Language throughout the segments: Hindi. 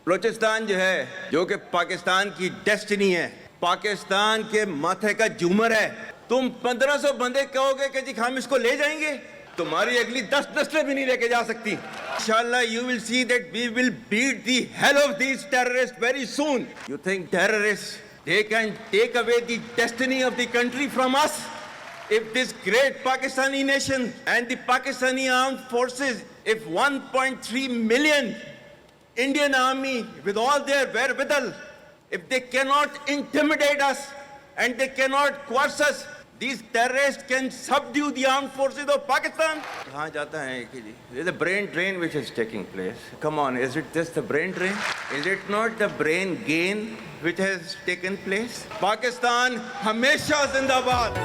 बलोचिस्तान जो है, जो कि पाकिस्तान की डेस्टिनी है, पाकिस्तान के माथे का झूमर है, तुम 1500 बंदे कहोगे कि जी हम इसको ले जाएंगे, तुम्हारी अगली 10 नस्लें भी नहीं लेके जा सकती। इंशाल्लाह you will see that we will beat the hell of these terrorists very soon. You think terrorists, they can take away the destiny of the country from us? If this great Pakistani nation and the Pakistani armed forces, if 1.3 million Indian army with all their wherewithal, if they cannot intimidate us and they cannot coerce us, these terrorists can subdue the armed forces of Pakistan. कहाँ जाता है कि जी? There's a brain drain which is taking place. Come on, is it just the brain drain? Is it not the brain gain which has taken place? Pakistan हमेशा जिंदाबाद.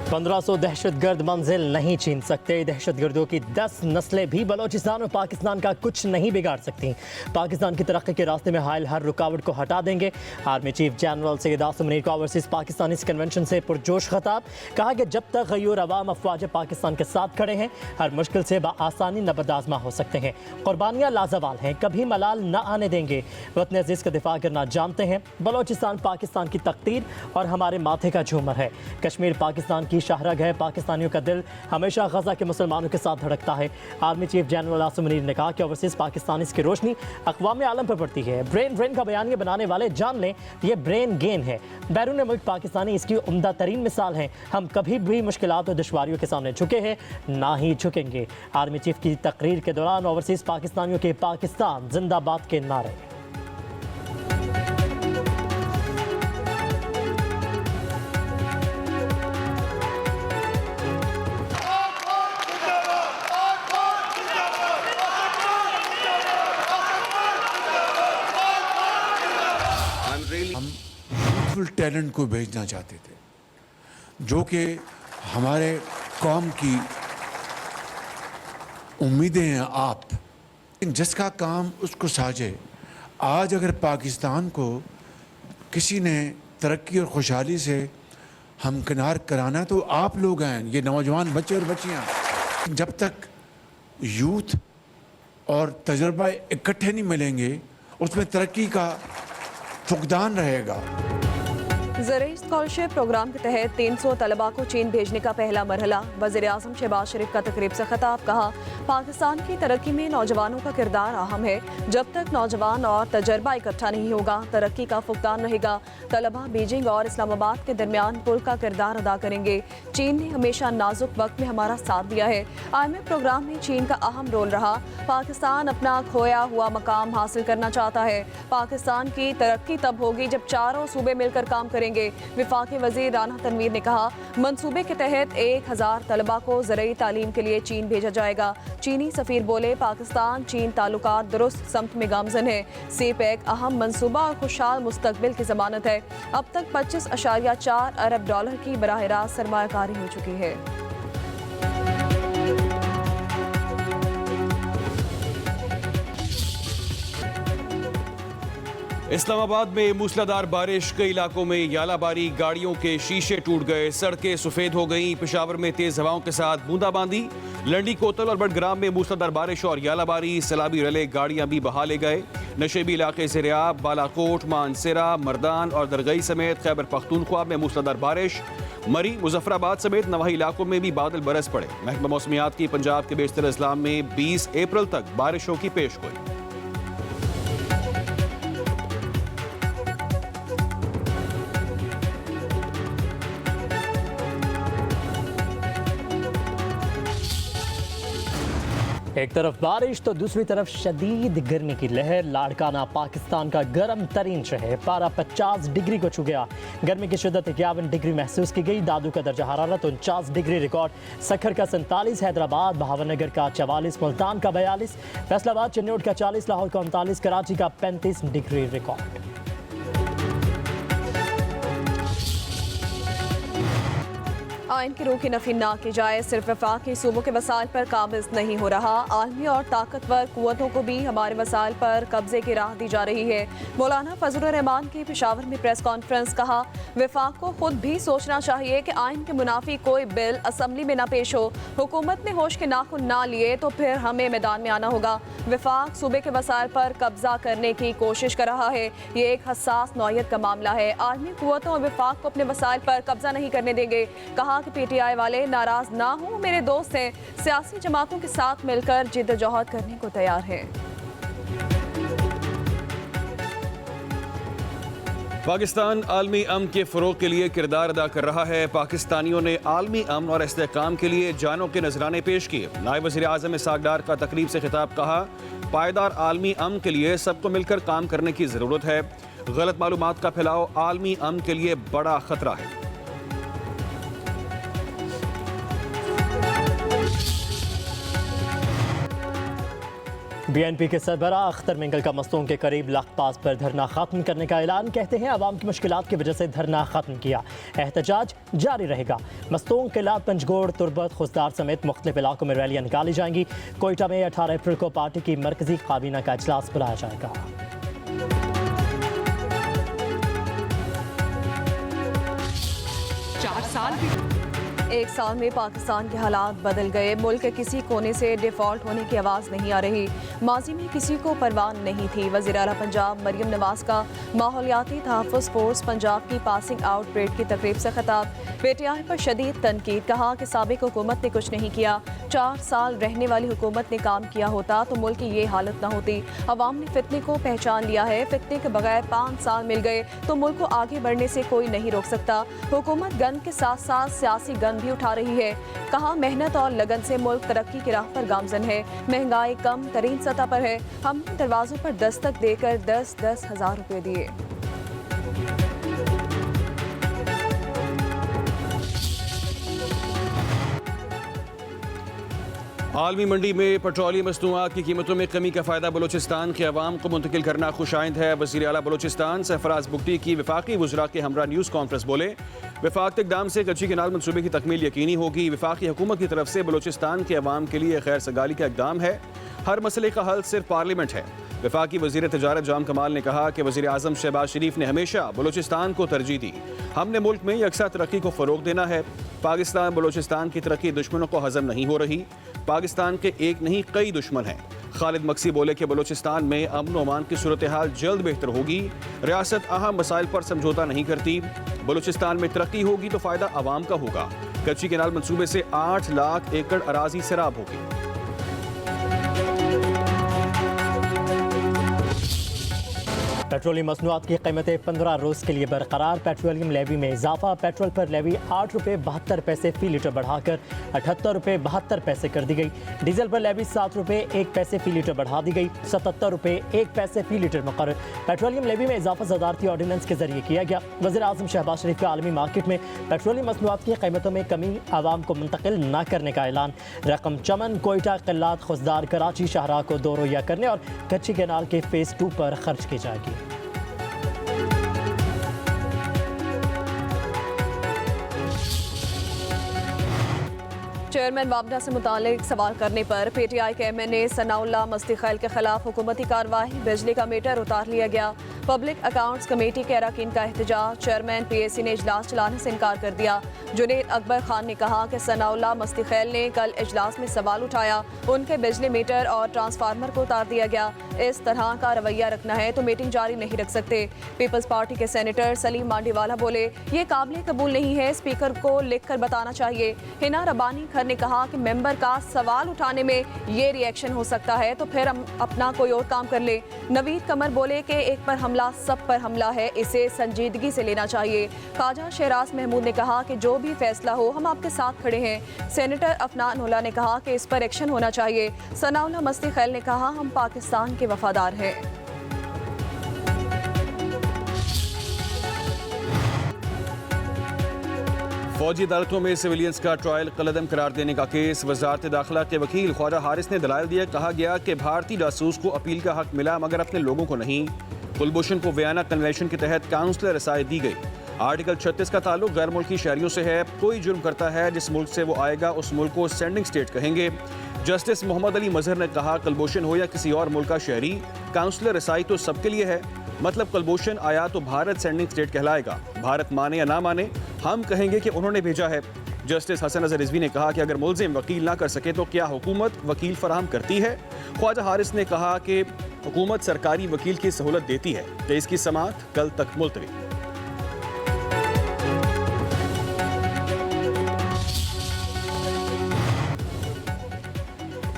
1500 दहशतगर्द मंजिल नहीं छीन सकते। दहशतगर्दों की 10 नस्लें भी बलोचिस्तान और पाकिस्तान का कुछ नहीं बिगाड़ सकती। पाकिस्तान की तरक्की के रास्ते में हायल हर रुकावट को हटा देंगे। Army chief general Syed Asim Munir का ओवरसीज पाकिस्तानी कन्वेंशन से पुरजोश खिताब। कहा कि जब तक गयूर अवाम अफवाज पाकिस्तान के साथ खड़े हैं, हर मुश्किल से बआसानी नबरदाजमा हो सकते हैं। कुर्बानियाँ लाजवाल हैं, कभी मलाल न आने देंगे। वतन अजीज़ का दिफा करना जानते हैं। बलोचिस्तान पाकिस्तान की तकदीर और हमारे माथे का झूमर है। कश्मीर पाकिस्तान की शाहरग है। पाकिस्तानियों का दिल हमेशा गजा के मुसलमानों के साथ धड़कता है। Army chief general Asim Munir ने कहा कि ओवरसीज पाकिस्तान की रोशनी अक़वाम आलम पर पड़ती है। ब्रेन ड्रेन का बयानिया बनाने वाले जान लें, ये ब्रेन गेन है। बैरून मुल्क पाकिस्तानी इसकी उम्दा तरीन मिसाल हैं। हम कभी भी मुश्किलात और दुश्वारियों के सामने झुके हैं, ना ही झुकेंगे। आर्मी चीफ की तकरीर के दौरान ओवरसीज पाकिस्तानियों के पाकिस्तान जिंदाबाद के नारे। टैलेंट को भेजना चाहते थे, जो कि हमारे कौम की उम्मीदें हैं। आप जिसका काम उसको साझे। आज अगर पाकिस्तान को किसी ने तरक्की और खुशहाली से हमकिनार कराना तो आप लोग हैं, ये नौजवान बच्चे और बच्चियां। जब तक यूथ और तजर्बा इकट्ठे नहीं मिलेंगे, उसमें तरक्की का फुकदान रहेगा। ज़रूरी स्कॉलरशिप प्रोग्राम के तहत 300 तलबा को चीन भेजने का पहला मरहला। वज़ीर-ए-आज़म शहबाज शरीफ का तकरीब से खिताब। कहा, पाकिस्तान की तरक्की में नौजवानों का किरदार अहम है। जब तक नौजवान और तजर्बा इकट्ठा नहीं होगा, तरक्की का फुकदान रहेगा। तलबा बीजिंग और इस्लामाबाद के दरमियान पुल का किरदार अदा करेंगे। चीन ने हमेशा नाजुक वक्त में हमारा साथ दिया है। IMF प्रोग्राम में चीन का अहम रोल रहा। पाकिस्तान अपना खोया हुआ मकाम हासिल करना चाहता है। पाकिस्तान की तरक्की तब होगी जब चारों सूबे मिलकर काम करेंगे। विफाकी वजीर राना तनवीर ने कहा, मंसूबे के तहत 1000 तलबा को ज़रूरी तालीम के लिए चीन भेजा जाएगा। चीनी सफीर बोले, पाकिस्तान चीन ताल्लुकात दुरुस्त समत में गामजन है। CPEC अहम मंसूबा और खुशहाल मुस्तकबिल की जमानत है। अब तक 25.4 अरब डॉलर की बराह रास्त सरमायाकारी हो चुकी है। इस्लामाबाद में मूसलाधार बारिश, कई इलाकों में यालाबारी, गाड़ियों के शीशे टूट गए, सड़कें सफेद हो गईं। पेशावर में तेज हवाओं के साथ बूंदाबांदी। लंडी, कोतल और बडग्राम में मूसलाधार बारिश और यालाबारी, सैलाबी रले गाड़ियां भी बहा ले गए। नशेबी इलाके से रियाब, बालाकोट, मानसरा, मर्दान और दरगई समेत खैबर पख्तूनख्वा में मूसलाधार बारिश। मरी, मुजफ्फराबाद समेत नवाही इलाकों में भी बादल बरस पड़े। महकमा मौसमियात की पंजाब के बेशतर अजला में 20 अप्रैल तक बारिशों की पेशगोई। एक तरफ बारिश तो दूसरी तरफ शदीद गर्मी की लहर। लाड़काना पाकिस्तान का गर्म तरीन शहर, पारा 50 डिग्री को छू गया। गर्मी की शिद्दत 51 डिग्री महसूस की गई। दादू का दर्जा हरारत 49 डिग्री रिकॉर्ड। सखर का 47, हैदराबाद बहावनगर का 44, मुल्तान का 42, फैसलाबाद चिन्नौट का 40, लाहौर का 39, कराची का 35 डिग्री रिकॉर्ड। आइन की रूह की नफी ना की जाए, सिर्फ वफाकी सूबों के वसाइल पर काबिज नहीं हो रहा। आलमी और ताकतवर कुव्वतों को भी हमारे वसाइल पर कब्जे की राह दी जा रही है। मौलाना फजलुर रहमान की पेशावर में प्रेस कॉन्फ्रेंस। कहा, वफाक को खुद भी सोचना चाहिए कि आइन के मुनाफी कोई बिल असम्बली में ना पेश हो। हुकूमत ने होश के नाखुन ना लिए तो फिर हमें मैदान में आना होगा। वफाक सूबे के वसाइल पर कब्जा करने की कोशिश कर रहा है। ये एक हसास नौयत का मामला है। आलमी कुव्वतों और वफाक को अपने वसाइल पर कब्जा नहीं करने देंगे। कहा कि PTI वाले नाराज ना हो, मेरे दोस्त हैं, सियासी जमातों के साथ मिलकर जिद्दोजहद करने को तैयार है। पाकिस्तान आलमी अमन के फ़रोग़ के लिए किरदार अदा कर रहा है। पाकिस्तानियों ने आलमी अमन और इस्तेहकाम के लिए जानों के नजराने पेश किए। नायब वज़ीर आज़म इसहाक़ डार का तकरीब से खिताब। कहा, पायदार आलमी अमन के लिए सबको मिलकर काम करने की ज़रूरत है। गलत मालूमात का फैलाव आलमी अमन के लिए बड़ा खतरा है। BNP के सरबराह अख्तर मिंगल का मस्तूंग के करीब लाख पास पर धरना खत्म करने का ऐलान। कहते हैं आवाम की मुश्किलात की वजह से धरना खत्म किया, एहतजाज जारी रहेगा। मस्तूंग, किला, पंजगोड़, तुरबत, खुसदार समेत मुख्तलिफ इलाकों में रैलियां निकाली जाएंगी। कोयटा में 18 अप्रैल को पार्टी की मरकजी काबीना का इजलास बुलाया जाएगा। 4 साल एक साल में पाकिस्तान के हालात बदल गए। मुल्क के किसी कोने से डिफॉल्ट होने की आवाज़ नहीं आ रही। माजी में किसी को परवाह नहीं थी। वज़ीर आला पंजाब मरियम नवाज का माहौलियाती तहफ़्फ़ुज़ फोर्स पंजाब की पासिंग आउट परेड की तकरीब से खिताब। PTI पर शदीद तनकीद। कहा कि साबिक़ हुकूमत ने कुछ नहीं किया। 4 साल रहने वाली हुकूमत ने काम किया होता तो मुल्क की ये हालत ना होती। अवाम ने फितने को पहचान लिया है। फितने के बगैर 5 साल मिल गए तो मुल्क को आगे बढ़ने से कोई नहीं रोक सकता। हुकूमत गन के साथ साथ सियासी गन भी उठा रही है। कहा, मेहनत और लगन से मुल्क तरक्की की राह पर गामजन है। महंगाई कम तरीन सतह पर है। हमने दरवाजों पर दस्तक देकर 10-10 हज़ार रुपये दिए। आलमी मंडी में पेट्रोलियम मसनूआत की कीमतों में कमी का फ़ायदा बलूचिस्तान के अवाम को मुंतकिल करना खुशाइंद है। वज़ीर आला बलूचिस्तान सरफराज बुगटी की वफाकी वज़रा के हमरा न्यूज़ कॉन्फ्रेंस बोले, वफाक के इक़दाम से कच्ची कैनाल मनसूबे की तकमील यकीनी होगी। वफाकी हुकूमत की तरफ से बलूचिस्तान के अवाम के लिए खैर सगाली का इक़दाम है। हर मसले का हल सिर्फ पार्लियामेंट है। वफाकी वज़ीर तजारत जाम कमाल ने कहा कि वज़ीर आज़म शहबाज शरीफ ने हमेशा बलूचिस्तान को तरजीह दी। हमने मुल्क में यकसा तरक्की को फ़रोग़ देना है। पाकिस्तान बलूचिस्तान की तरक्की दुश्मनों को हज़म नहीं हो रही। पाकिस्तान के एक नहीं कई दुश्मन हैं। खालिद मक्सी बोले कि बलूचिस्तान में अमन व अमान की सूरत हाल जल्द बेहतर होगी। रियासत अहम मसाइल पर समझौता नहीं करती। बलूचिस्तान में तरक्की होगी तो फ़ायदा आवाम का होगा। कच्ची कैनाल मनसूबे से 8 लाख एकड़ अराजी सैराब होगी। पेट्रोलियम मसनूआत की कीमतें 15 रोज़ के लिए बरकरार। पेट्रोलियम लेवी में इजाफा। पेट्रोल पर लेवी 8 रुपये 72 पैसे फ़ी लीटर बढ़ाकर 78 रुपये 72 पैसे कर दी गई। डीजल पर लेवी 7 रुपये 1 पैसे फ़ी लीटर बढ़ा दी गई। 77 रुपये 1 पैसे फ़ी लीटर मुकर्रर। पेट्रोलियम लेवी में इजाफा सदारती ऑर्डिनेंस के जरिए किया गया। वज़ीर आज़म शहबाज शरीफ का आलमी मार्केट में पेट्रोलियम मसनूआत की कीमतों में कमी आवाम को मुंतकिल न करने का ऐलान। रकम चमन, कोयटा, किल्लात, खुसदार, कराची, शाहराह को 2 रोया करने और कच्ची कैनाल के फ़ेज़ 2 पर खर्च की जाएगी। चेयरमैन वाबडा से मुतालिक सवाल करने पर PTI के MNA सनाउल्लाह मस्तीखैल के खिलाफ हुकूमती कार्रवाई। बिजली का मीटर उतार लिया गया। पब्लिक अकाउंट्स कमेटी के अरकान का एहतजाज। चेयरमैन PAC ने इजलास चलाने से इनकार कर दिया। जुनैद अकबर खान ने कहा कि सनाउल्लाह मस्तीखैल ने कल इजलास में सवाल उठाया, उनके बिजली मीटर और ट्रांसफार्मर को उतार दिया गया। इस तरह का रवैया रखना है तो मीटिंग जारी नहीं रख सकते। पीपल्स पार्टी के सेनेटर सलीम मांडीवाला बोले, ये काबिल कबूल नहीं है, स्पीकर को लिख कर बताना चाहिए। हिना रबानी खर ने कहा कि मेंबर का सवाल उठाने में ये रिएक्शन हो सकता है तो फिर हम अपना कोई और काम कर ले। नवीद कमर बोले कि एक पर हमला सब पर हमला है, इसे संजीदगी से लेना चाहिए। ख्वाजा शहराज महमूद ने कहा कि जो भी फैसला हो हम आपके साथ खड़े हैं। सेनेटर अफनान उल्ला ने कहा कि इस पर एक्शन होना चाहिए। सनाउल्लाह मस्तीखैल ने कहा, हम पाकिस्तान के वफादार हैं। फौजी अदालतों में सिविलियंस का ट्रायल कलअदम करार देने का केस। वजारत दाखिला के वकील ख्वाजा हारिस ने दलाइल दिया। कहा गया कि भारतीय जासूस को अपील का हक मिला मगर अपने लोगों को नहीं। कुलभूषण को वियना कन्वेंशन के तहत काउंसलर रसाई दी गई। आर्टिकल 36 का ताल्लुक गैर मुल्की शहरियों से है। कोई जुर्म करता है जिस मुल्क से वो आएगा उस मुल्क को सेंडिंग स्टेट कहेंगे। जस्टिस मोहम्मद अली मजहर ने कहा, कलभूषण हो या किसी और मुल्क का शहरी, काउंसलर रसाई तो सबके लिए है। मतलब कलभूषण आया तो भारत सेंडिंग स्टेट कहलाएगा। भारत माने या ना माने, हम कहेंगे कि उन्होंने भेजा है। जस्टिस हसन अजहर रिजवी ने कहा कि अगर मुल्जिम वकील ना कर सके तो क्या हुकूमत वकील फराहम करती है। ख्वाजा हारिस ने कहा कि हुकूमत सरकारी वकील की सहूलत देती है। केस की समाअत कल तक मुलतवी।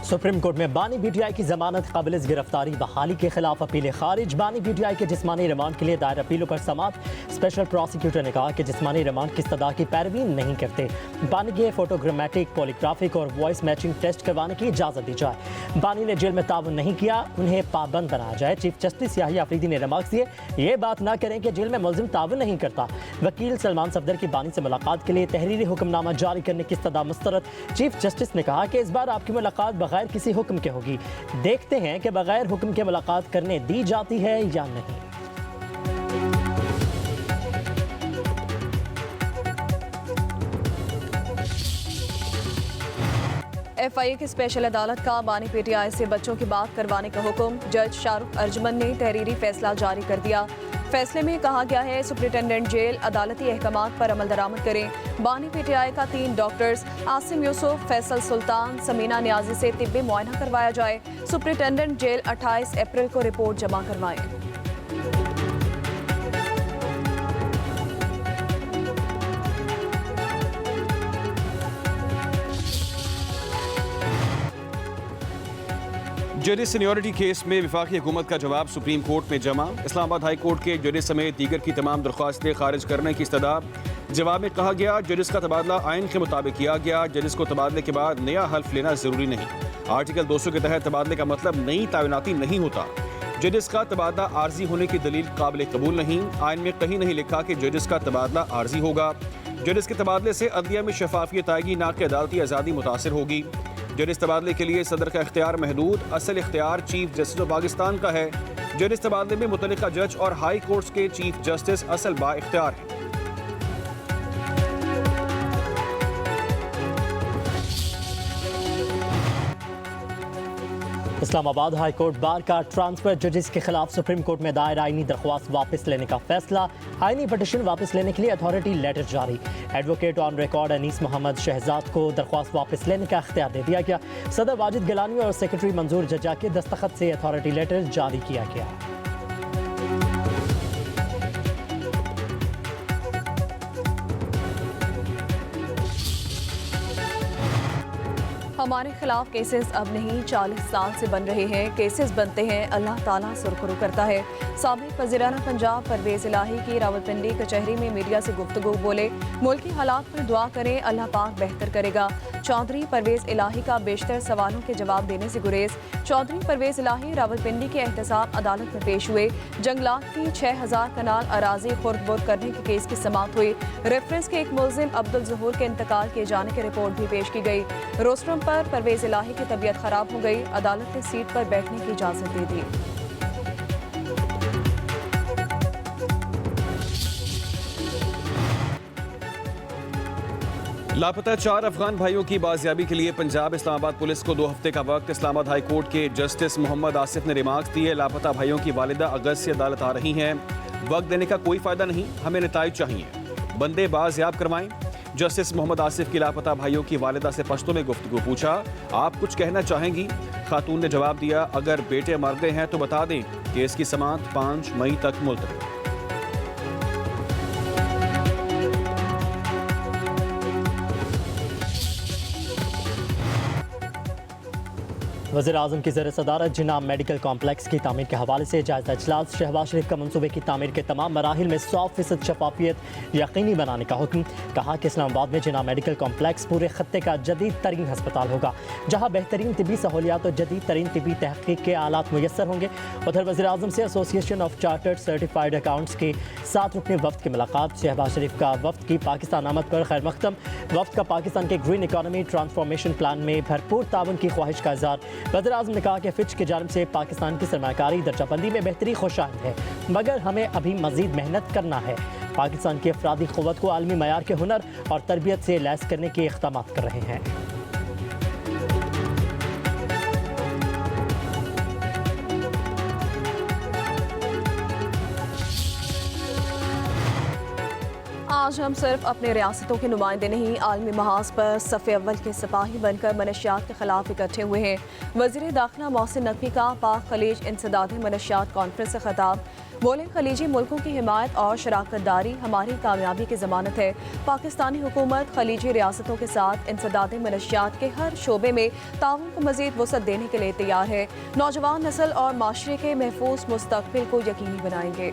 सुप्रीम कोर्ट में बानी बीटीआई की जमानत काबिल गिरफ्तारी बहाली के खिलाफ अपीलें खारिज। बानी बीटीआई के जिस्मानी रिमांड के लिए दायर अपीलों पर समाअत। स्पेशल प्रोसिक्यूटर ने कहा कि जिस्मानी रिमांड की इस्तदा की पैरवी नहीं करते। बानी के फोटोग्रामेटिक, पॉलीग्राफिक और वॉइस मैचिंग टेस्ट करवाने की इजाज़त दी जाए। बानी ने जेल में ताउन नहीं किया, उन्हें पाबंद बनाया जाए। चीफ जस्टिस याहिया अफरीदी ने रिमार्क्स दिए, ये बात ना करें कि जेल में मुल्जिम ताउन नहीं करता। वकील सलमान सफदर की बानी से मुलाकात के लिए तहरीरी हुक्मनामा जारी करने की इस्तदा मुस्तरद। चीफ जस्टिस ने कहा कि इस बार आपकी मुलाकात बगैर किसी हुक्म के होगी। देखते हैं कि बगैर हुक्म के मुलाकात करने दी जाती है या नहीं। FIA की स्पेशल अदालत का बानी पीटीआई से बच्चों की बात करवाने का हुक्म। जज शाहरुख अर्जमन ने तहरीरी फैसला जारी कर दिया। फैसले में कहा गया है, सुप्रिंटेंडेंट जेल अदालती अहकामात पर अमल दरामद करें। बानी पीटीआई का 3 डॉक्टर्स आसिम यूसुफ, फैसल सुल्तान, समीना न्याजी से तिब्बी मुआयना करवाया जाए। सुप्रिंटेंडेंट जेल 28 अप्रैल को रिपोर्ट जमा करवाएं। जज सीनियरिटी केस में विफाकी हुकूमत का जवाब सुप्रीम कोर्ट में जमा। इस्लामाबाद हाई कोर्ट के जजेस समेत दीगर की तमाम दरख्वास्तें खारिज करने की इस्तदा। जवाब में कहा गया, जजेस का तबादला आइन के मुताबिक किया गया। जजेस को तबादले के बाद नया हल्फ लेना जरूरी नहीं। आर्टिकल 200 के तहत तबादले का मतलब नई तैनाती नहीं होता। जजेस का तबादला आर्जी होने की दलील काबिल कबूल नहीं। आइन में कहीं नहीं लिखा कि जजेस का तबादला आर्जी होगा। जजेस के तबादले से अदलिया में शफाफियत आएगी, ना कि अदालती आज़ादी मुतासर होगी। जजेस तबादले के लिए सदर का इख्तियार महदूद, असल इख्तियार चीफ जस्टिस ऑफ पाकिस्तान का है। जजेस तबादले में मुतल्लिका जज और हाई कोर्ट्स के चीफ जस्टिस असल बा इख्तियार है। इस्लामाबाद हाई कोर्ट बार का ट्रांसफर जजेस के खिलाफ सुप्रीम कोर्ट में दायर आईनी दरख्वास्त वापस लेने का फैसला। आईनी पटिशन वापस लेने के लिए अथॉरिटी लेटर जारी। Advocate on record Anees Mohammad Shahzad को दरख्वास्त वापस लेने का इख्तियार दे दिया गया। सदर वाजिद गिलानी और सेक्रेटरी मंजूर जजा के दस्तखत से अथॉरिटी लेटर जारी किया गया। हमारे खिलाफ केसेस अब नहीं 40 साल से बन रहे हैं। केसेस बनते हैं, अल्लाह ताला सुरखरू करता है। साबिक वज़ीर-ए-आज़म पंजाब परवेज़ इलाही की रावलपिंडी कचहरी में मीडिया से गुफ्तगू बोले, मुल्की हालात पर दुआ करें, अल्लाह पाक बेहतर करेगा। चौधरी परवेज़ इलाही का बेशतर सवालों के जवाब देने से गुरेज। चौधरी परवेज़ इलाही रावलपिंडी के एहतसाब अदालत में पेश हुए। जंगलात की 6000 कनाल अराजी खुर्द-बुर्द करने के केस की समाअत हुई। रेफरेंस के एक मुल्जिम अब्दुल ज़हूर के इंतकाल किए जाने की रिपोर्ट भी पेश की गई। रोस्ट्रम पर परवेज़ इलाही की तबीयत खराब हो गई, अदालत ने सीट पर बैठने की इजाज़त दे दी। लापता 4 अफगान भाइयों की बाजियाबी के लिए पंजाब इस्लामाबाद पुलिस को 2 हफ्ते का वक्त। इस्लामाबाद हाई कोर्ट के जस्टिस मोहम्मद आसिफ ने रिमार्क्स दिए, लापता भाइयों की वालिदा अगस्त से अदालत आ रही हैं। वक्त देने का कोई फायदा नहीं, हमें नताइज चाहिए, बंदे बाजियाब करवाएं। जस्टिस मोहम्मद आसिफ की लापता भाइयों की वालिदा से पश्तो में गुफ्तगू पूछा, आप कुछ कहना चाहेंगी? खातून ने जवाब दिया, अगर बेटे मर गए हैं तो बता दें। केस की समाअत 5 मई तक मुलतवी। वज़ीर-ए-आज़म की ज़र सदारत जिन्ना मेडिकल कॉम्प्लेक्स की तामीर के हवाले से जायज़ा इजलास। शहबाज शरीफ का मनसूबे की तामीर के तमाम मराहिल में 100% शफाफियत यकीनी बनाने का हुक्म। कहा कि इस्लामाबाद में जिन्ना मेडिकल कॉम्प्लेक्स पूरे खत्ते का जदीद तरीन हस्पताल होगा, जहाँ बेहतरीन तिबी सहूलियात और जदीद तरीन तिबी तहक़ीक़ के आलात मुयस्सर होंगे। उधर वज़ीर-ए-आज़म से association of chartered certified accounts के 7 रुकनी वफ़द की मुलाकात। शहबाज शरीफ का वफ़द की पाकिस्तान आमद पर खैर मक़दम। वफ़द का पाकिस्तान के ग्रीन इकानमी ट्रांसफॉर्मेशन प्लान में भरपूर ताउन की ख्वाहिश का इज़हार। वज़ीर-ए-आज़म ने कहा कि फिच की जानिब से पाकिस्तान की सरमायाकारी दर्जाबंदी में बेहतरी खुशाइंद है, मगर हमें अभी मज़ीद मेहनत करना है। पाकिस्तान की अफरादी क़ुव्वत को आलमी मयार के हुनर और तरबियत से लैस करने के इक़दाम कर रहे हैं। आज हम सिर्फ अपने रियासतों के नुमाइंदे नहीं, आलमी महाज पर सफ़े अव्वल के सिपाही बनकर मनशियात के खिलाफ इकट्ठे हुए हैं। वज़ीर दाखिला मोहसिन नकवी का पाक खलीज इंसदाद मनशियात कॉन्फ्रेंस से खिताब। बोले, खलीजी मुल्कों की हिमायत और शराकत दारी हमारी कामयाबी की ज़मानत है। पाकिस्तानी हुकूमत खलीजी रियासतों के साथ इंसदाद मनशियात के हर शोबे में ताउन को मज़ीद वसअत देने के लिए तैयार है। नौजवान नस्ल और माशरे के महफूज मुस्तक़बिल को यकीनी बनाएंगे।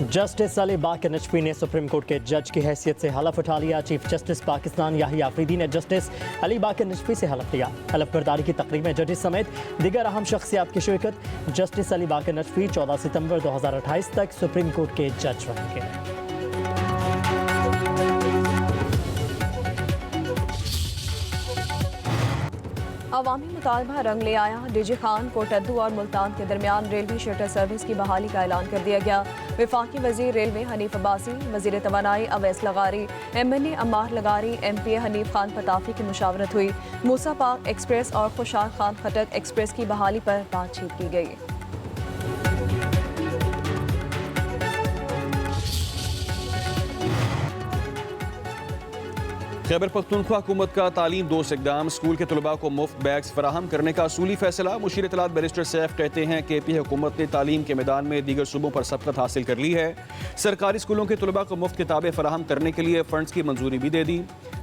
जस्टिस अली बाकर नजफी ने सुप्रीम कोर्ट के जज की हैसियत से हलफ उठा लिया। चीफ जस्टिस पाकिस्तान याहिया अफरीदी ने जस्टिस अली बाकर नजफी से हलफ लिया। हलफ बर्दारी की तकरीब में जजेस समेत दीगर अहम शख्सियात की शिरकत। जस्टिस अली बाकर नजफी 14 सितंबर 2028 तक सुप्रीम कोर्ट के जज रहेंगे। अवामी मुतालबा रंग ले आया। डीजी खान, कोटद्दू और मुल्तान के दरमियान रेलवे शटल सर्विस की बहाली का ऐलान कर दिया गया। वफाकी वजीर रेलवे हनीफ अब्बासी, वजीर तवानाई अवैस लगारी, MNA अम्मार लगारी, MPA हनीफ खान पताफी की मुशावरत हुई। मूसा पाक एक्सप्रेस और खुशाल खान खटक एक्सप्रेस की बहाली पर बातचीत की गई। खैबर पख्तूनख्वा हुकूमत का तालीम दोस्त इक़दाम। स्कूल के तलबा को मुफ्त बैग्स फराहम करने का असूली फैसला। मुशीर इत्तलात बैरिस्टर सैफ कहते हैं कि पी हुकूमत ने तालीम के मैदान में दीगर सूबों पर सबकत हासिल कर ली है। सरकारी स्कूलों के तलबा को मुफ्त किताबें फराहम करने के लिए फ़ंड्स की मंजूरी भी दे दी।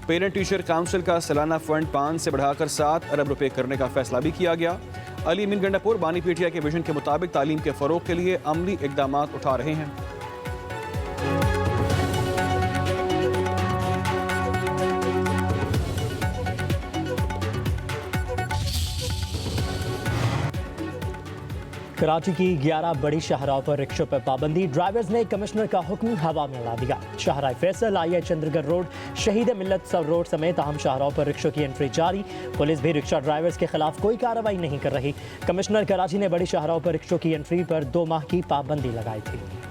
पेरेंट टीचर काउंसिल का सालाना फ़ंड 5 से बढ़ाकर 7 अरब रुपये करने का फैसला भी किया गया। अली मीन गंडापुर बानी पीटिया के विजन के मुताबिक तालीम के फ़रोग के लिए अमली इक़दाम उठा रहे हैं। कराची की 11 बड़ी शाहराओं पर रिक्शों पर पाबंदी। ड्राइवर्स ने कमिश्नर का हुक्म हवा में उड़ा दिया। शाहराह फैसल, आई चंद्रगढ़ रोड, शहीद मिल्लत सब रोड समेत अहम शाहराओं पर रिक्शों की एंट्री जारी। पुलिस भी रिक्शा ड्राइवर्स के खिलाफ कोई कार्रवाई नहीं कर रही। कमिश्नर कराची ने बड़ी शाहराओं पर रिक्शों की एंट्री पर 2 माह की पाबंदी लगाई थी।